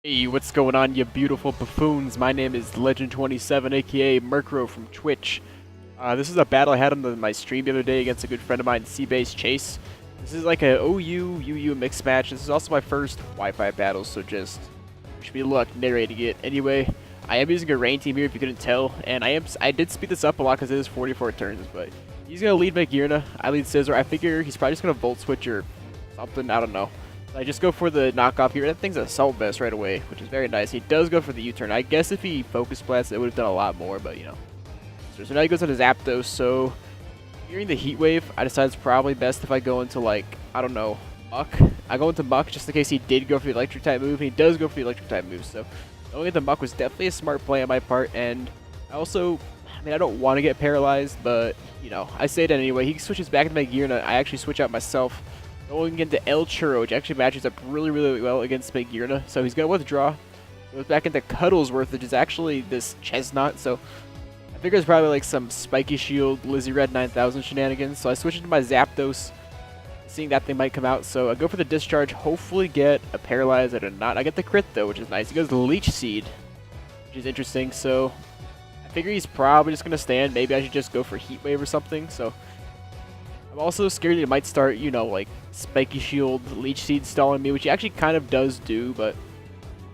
Hey, what's going on, you beautiful buffoons? My name is Legend27, aka Murkrow from Twitch. This is a battle I had on my stream the other day against a good friend of mine, CBassChase. This is like a OU-UU mixed match. This is also my first Wi-Fi battle, so just wish me luck narrating it. Anyway, I am using a rain team here if you couldn't tell, and I did speed this up a lot because it is 44 turns, but he's gonna lead Magearna. I lead Scizor. I figure he's probably just gonna Volt Switch or something. I don't know. I just go for the knockoff here. That thing's Assault Vest right away, which is very nice. He does go for the U-turn. I guess if he Focus Blast, it would have done a lot more, but you know. So now he goes into Zapdos. So during the Heat Wave, I decided it's probably best if I go into, like, I don't know, Muck. I go into Muck just in case he did go for the Electric type move, and he does go for the Electric type move. So going into Muck was definitely a smart play on my part, and I also, I don't want to get paralyzed, but you know, I say it anyway. He switches back into Magearna. I actually switch out myself. Going into El Churro, which actually matches up really, really well against Magearna. So he's going to withdraw. Goes back into Cuddlesworth, which is actually this Chestnut. So I figure it's probably like some Spiky Shield, Lizzie Red 9000 shenanigans. So I switch into my Zapdos, seeing that thing might come out. So I go for the Discharge, hopefully get a Paralyze. I did not. I get the crit though, which is nice. He goes Leech Seed, which is interesting. So I figure he's probably just going to stand. Maybe I should just go for Heat Wave or something. So I'm also scared he might start, you know, like Spiky Shield, Leech Seed stalling me, which he actually kind of does do, but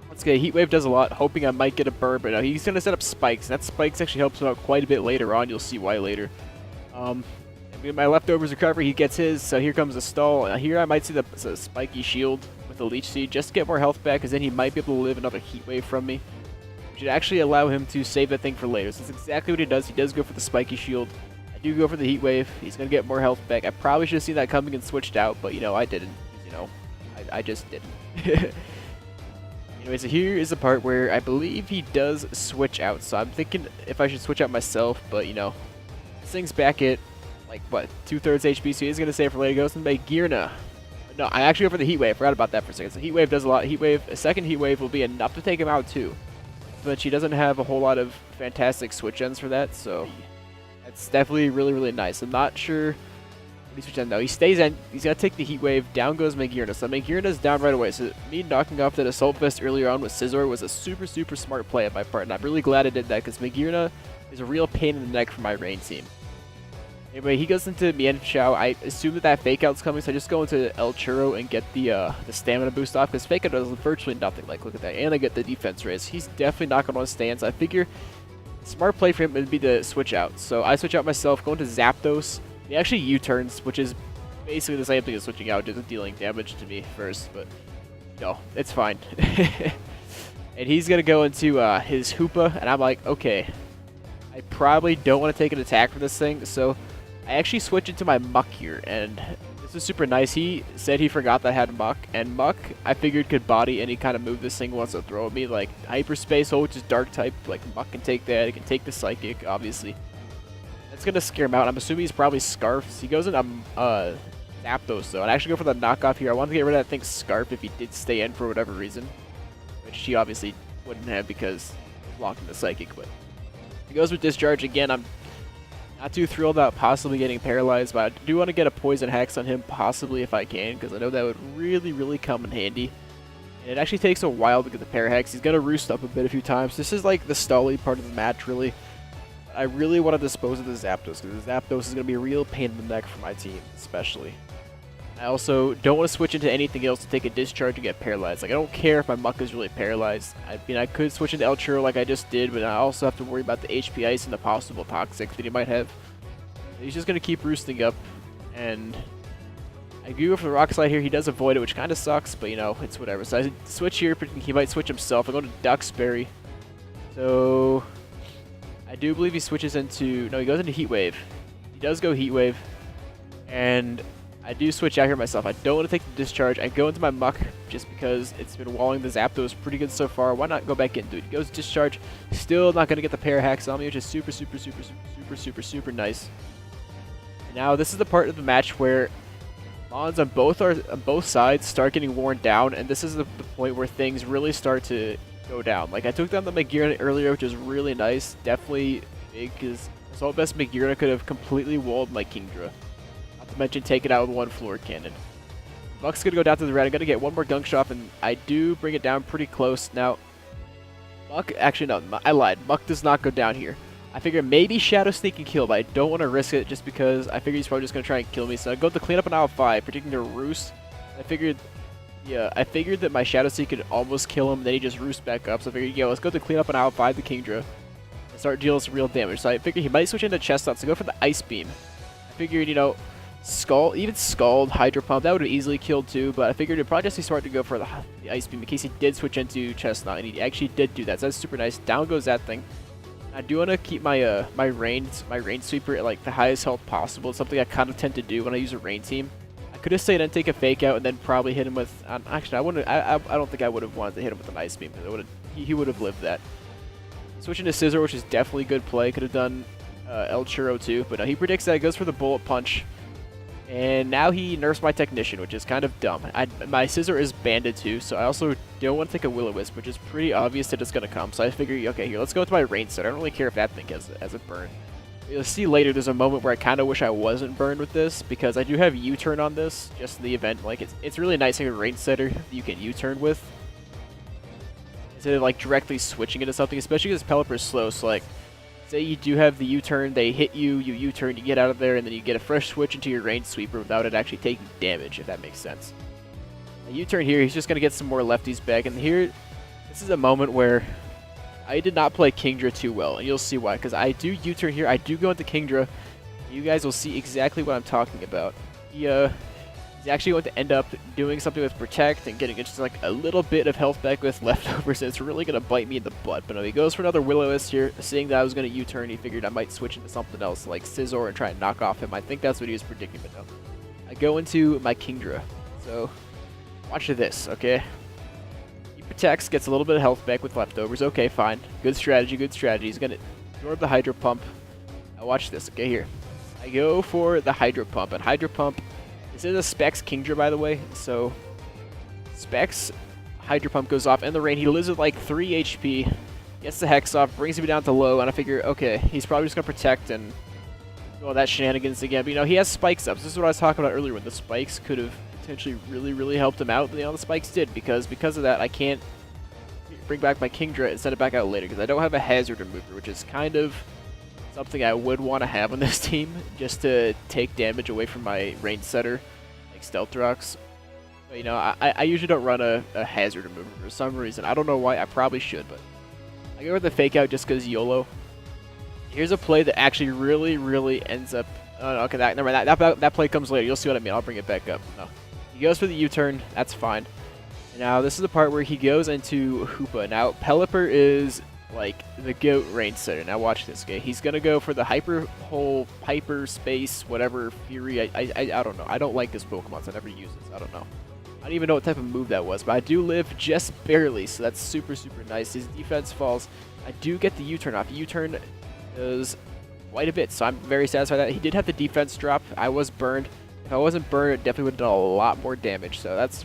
let's get Heat Wave does a lot, hoping I might get a burn, but no, he's going to set up Spikes, and that Spikes actually helps him out quite a bit later on. You'll see why later. And with my leftovers recovery, he gets his, so here comes a stall. Here I might see the Spiky Shield with the Leech Seed, just to get more health back, because then he might be able to live another Heat Wave from me, which would actually allow him to save that thing for later. So that's exactly what he does. He does go for the Spiky Shield. I do go for the Heat Wave. He's going to get more health back. I probably should have seen that coming and switched out, but, you know, I didn't. You know, I just didn't. Anyway, so here is the part where I believe he does switch out. So I'm thinking if I should switch out myself, but, you know, this thing's back at, like, what, 2/3 HP, so he's going to save for later. Goes and Magearna. No, I actually go for the Heat Wave. I forgot about that for a second. So Heat Wave does a lot. Heat Wave, a second Heat Wave will be enough to take him out, too. But she doesn't have a whole lot of fantastic switch ends for that, so it's definitely really, really nice. I'm not sure what he switches on. No, he stays in. He's going to take the Heat Wave. Down goes Magearna. So Magearna's down right away. So me knocking off that Assault Vest earlier on with Scizor was a super, super smart play on my part. And I'm really glad I did that because Magearna is a real pain in the neck for my rain team. Anyway, he goes into Mienshao. I assume that Fake Out's coming, so I just go into El Churro and get the stamina boost off because Fake Out does virtually nothing. Like, look at that. And I get the defense raise. He's definitely not going to stand, so I figure smart play for him would be to switch out. So I switch out myself, go into Zapdos. He actually U-turns, which is basically the same thing as switching out, just dealing damage to me first, but no, it's fine. And he's going to go into his Hoopa, and I'm like, okay, I probably don't want to take an attack for this thing, so I actually switch into my Muck here, and this is super nice. He said he forgot that I had Muck, and Muck I figured could body any kind of move this thing wants to throw at me, like Hyperspace Hole, which is Dark type. Like Muck can take that. It can take the Psychic, obviously. That's gonna scare him out. I'm assuming he's probably Scarf. He goes into Zapdos though, and I actually go for the knockoff here. I want to get rid of that thing Scarf if he did stay in for whatever reason, which he obviously wouldn't have because he's blocking the Psychic. But he goes with Discharge again. I'm not too thrilled about possibly getting paralyzed, but I do want to get a Poison Hex on him, possibly if I can, because I know that would really, really come in handy. And it actually takes a while to get the Parahex. He's going to roost up a bit a few times. This is like the stally part of the match, really. I really want to dispose of the Zapdos, because the Zapdos is going to be a real pain in the neck for my team, especially. I also don't want to switch into anything else to take a Discharge and get paralyzed. Like, I don't care if my Muck is really paralyzed. I mean, I could switch into El Churro like I just did, but I also have to worry about the HP Ice and the possible Toxic that he might have. He's just going to keep roosting up, and I go for the Rock Slide here. He does avoid it, which kind of sucks, but, you know, it's whatever. So I switch here, he might switch himself. I go to Duxbury. So I do believe he switches into, no, he goes into Heat Wave. He does go Heat Wave, and I do switch out here myself. I don't want to take the Discharge. I go into my Muck just because it's been walling the Zapdos pretty good so far. Why not go back into it? He goes Discharge. Still not going to get the Parahex on me, which is super, super, super, super, super, super, super nice. And now this is the part of the match where Mons on both sides start getting worn down, and this is the point where things really start to go down. Like, I took down the Magearna earlier, which is really nice. Definitely big, because Assault Vest Magearna could have completely walled my Kingdra. Not to mention take it out with one Floor Cannon. Muck's going to go down to the red. I'm going to get one more gunk shot, and I do bring it down pretty close. Now, Muck, actually no, I lied. Muck does not go down here. I figure maybe Shadow Sneak and kill, but I don't want to risk it just because I figure he's probably just going to try and kill me. So I go to clean up an aisle 5, predicting to roost. I figured that my Shadow Sneak could almost kill him, then he just roosts back up. So I figured, yeah, let's go to clean up an aisle 5, the Kingdra, and start dealing some real damage. So I figured he might switch into Chestnut, so go for the Ice Beam. I figured, you know, Scald, Hydro Pump, that would have easily killed too, but I figured it'd probably just be smart to go for the Ice Beam in case he did switch into Chestnut, and he actually did do that, so that's super nice. Down goes that thing. I do want to keep my my rain sweeper at like the highest health possible. It's something I kind of tend to do when I use a rain team. I could have stayed and take a fake out and then probably hit him with. Actually, I wouldn't. I don't think I would have wanted to hit him with an Ice Beam because he would have lived that. Switching to Scissor, which is definitely good play. Could have done El Churro too, but no, he predicts that. He goes for the Bullet Punch. And now he nerfs my Technician, which is kind of dumb. My Scissor is banded too, so I also don't want to take a Will-O-Wisp, which is pretty obvious that it's going to come. So I figure, okay, here, let's go with my Rain Set. I don't really care if that thing has a burn. You'll see later there's a moment where I kind of wish I wasn't burned with this, because I do have U-Turn on this, just in the event. Like, it's really nice having a Rain Setter that you can U-Turn with, instead of, like, directly switching into something, especially because Pelipper is slow, so, like, say you do have the U-turn, they hit you, you U-turn, you get out of there, and then you get a fresh switch into your range sweeper without it actually taking damage, if that makes sense. A U-turn here, he's just going to get some more lefties back, and here, this is a moment where I did not play Kingdra too well, and you'll see why, because I do U-turn here, I do go into Kingdra, you guys will see exactly what I'm talking about. He's actually going to end up doing something with Protect and getting just like a little bit of health back with Leftovers, and it's really going to bite me in the butt. But no, he goes for another Will-O-Wisp here, seeing that I was going to U-turn, he figured I might switch into something else like Scizor and try and knock off him. I think that's what he was predicting, but no. I go into my Kingdra. So, watch this, okay? He protects, gets a little bit of health back with Leftovers. Okay, fine. Good strategy, good strategy. He's going to absorb the Hydro Pump. Now watch this, okay, here. I go for the Hydro Pump, and Hydro Pump, this is a Specs Kingdra, by the way, so Specs Hydro Pump goes off in the rain. He lives with like 3 HP, gets the Hex off, brings him down to low, and I figure, okay, he's probably just going to protect and do all that shenanigans again. But, you know, he has spikes up. This is what I was talking about earlier when the spikes could have potentially really helped him out. You know, the spikes did, because of that, I can't bring back my Kingdra and send it back out later, because I don't have a Hazard Remover, which is kind of something I would want to have on this team, just to take damage away from my range setter, like Stealth Rocks. But, you know, I usually don't run a Hazard Remover for some reason. I don't know why. I probably should, but I go with the Fake Out just because YOLO. Here's a play that actually really ends up. Oh, no, okay, never mind. That play comes later. You'll see what I mean. I'll bring it back up. No, he goes for the U-turn. That's fine. And now this is the part where he goes into Hoopa. Now Pelipper is like the GOAT range setter. Now watch this, okay? He's gonna go for the Hyper Hole, Hyper Space, whatever Fury. I don't know. I don't like this Pokemon, so I never use this. I don't know. I don't even know what type of move that was, but I do live just barely, so that's super nice. His defense falls. I do get the U-turn off. U-turn does quite a bit, so I'm very satisfied that he did have the defense drop. I was burned. If I wasn't burned, it definitely would have done a lot more damage. So that's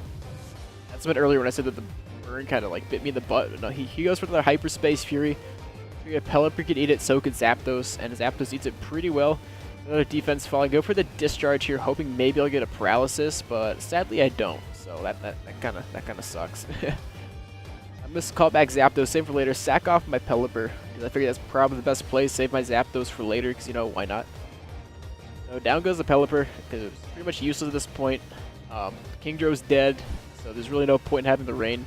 a bit earlier when I said that the burn kind of like bit me in the butt. But no, he goes for the Hyperspace Fury. Pelipper could eat it, so could Zapdos, and Zapdos eats it pretty well. Another defense fall. I go for the Discharge here, hoping maybe I'll get a Paralysis, but sadly I don't. So that kind of sucks. I'm gonna call back Zapdos, save for later. Sack off my Pelipper, because I figure that's probably the best play. Save my Zapdos for later, because, you know, why not? So down goes the Pelipper, because it's pretty much useless at this point. Kingdra's dead, so there's really no point in having the rain.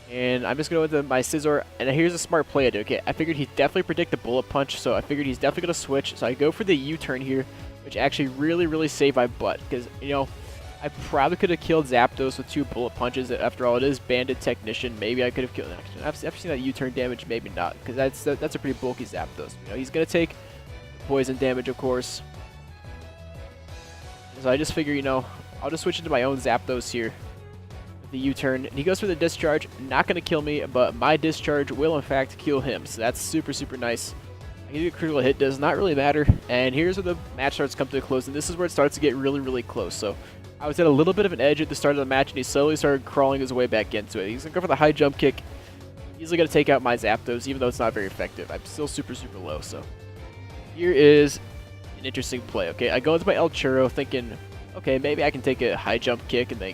And I'm just going to go into my Scizor, and here's a smart play I did. Okay, I figured he'd definitely predict the Bullet Punch, so I figured he's definitely going to switch. So I go for the U-turn here, which actually really saved my butt, because, you know, I probably could have killed Zapdos with 2 Bullet Punches. After all, it is Banded Technician. Maybe I could have killed. Actually, I've seen that U-turn damage. Maybe not, because that's a pretty bulky Zapdos. You know, he's gonna take poison damage, of course. So I just figure, you know, I'll just switch into my own Zapdos here. With the U-turn, and he goes for the Discharge. Not gonna kill me, but my Discharge will in fact kill him. So that's super nice. I can do a critical hit. Does not really matter. And here's where the match starts to come to a close, and this is where it starts to get really close. So I was at a little bit of an edge at the start of the match, and he slowly started crawling his way back into it. He's going to go for the high jump kick. Easily going to take out my Zapdos, even though it's not very effective. I'm still super low, so here is an interesting play, okay? I go into my El Churro thinking, Okay, maybe I can take a high jump kick and then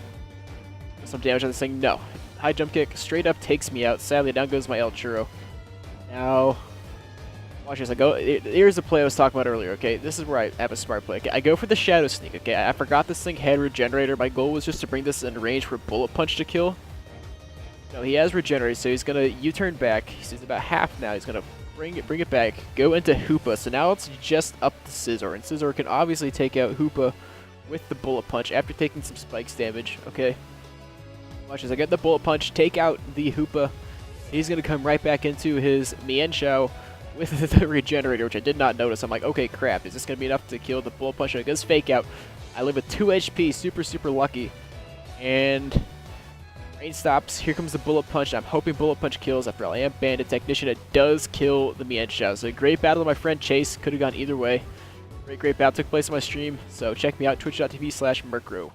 put some damage on this thing. No. High jump kick straight up takes me out. Sadly, down goes my El Churro. Now, watch this. Here's the play I was talking about earlier, okay? This is where I have a smart play. Okay, I go for the Shadow Sneak, okay? I forgot this thing had Regenerator. My goal was just to bring this in range for Bullet Punch to kill. No, he has Regenerator, so he's going to U-turn back. He's about half now. He's going to bring it back, go into Hoopa. So now it's just up to Scizor, and Scizor can obviously take out Hoopa with the Bullet Punch after taking some spikes damage, okay? Watch as I get the Bullet Punch, take out the Hoopa. He's going to come right back into his Mienshao with the Regenerator, which I did not notice. I'm like, okay, crap, is this going to be enough to kill the Bullet Punch? It goes Fake Out. I live with 2 HP, super lucky. And rain stops. Here comes the Bullet Punch. I'm hoping Bullet Punch kills. After all, I am Bandit Technician. It does kill the Mienshao. So great battle with my friend Chase. Could have gone either way. Great battle took place on my stream. So check me out, twitch.tv/Mercro.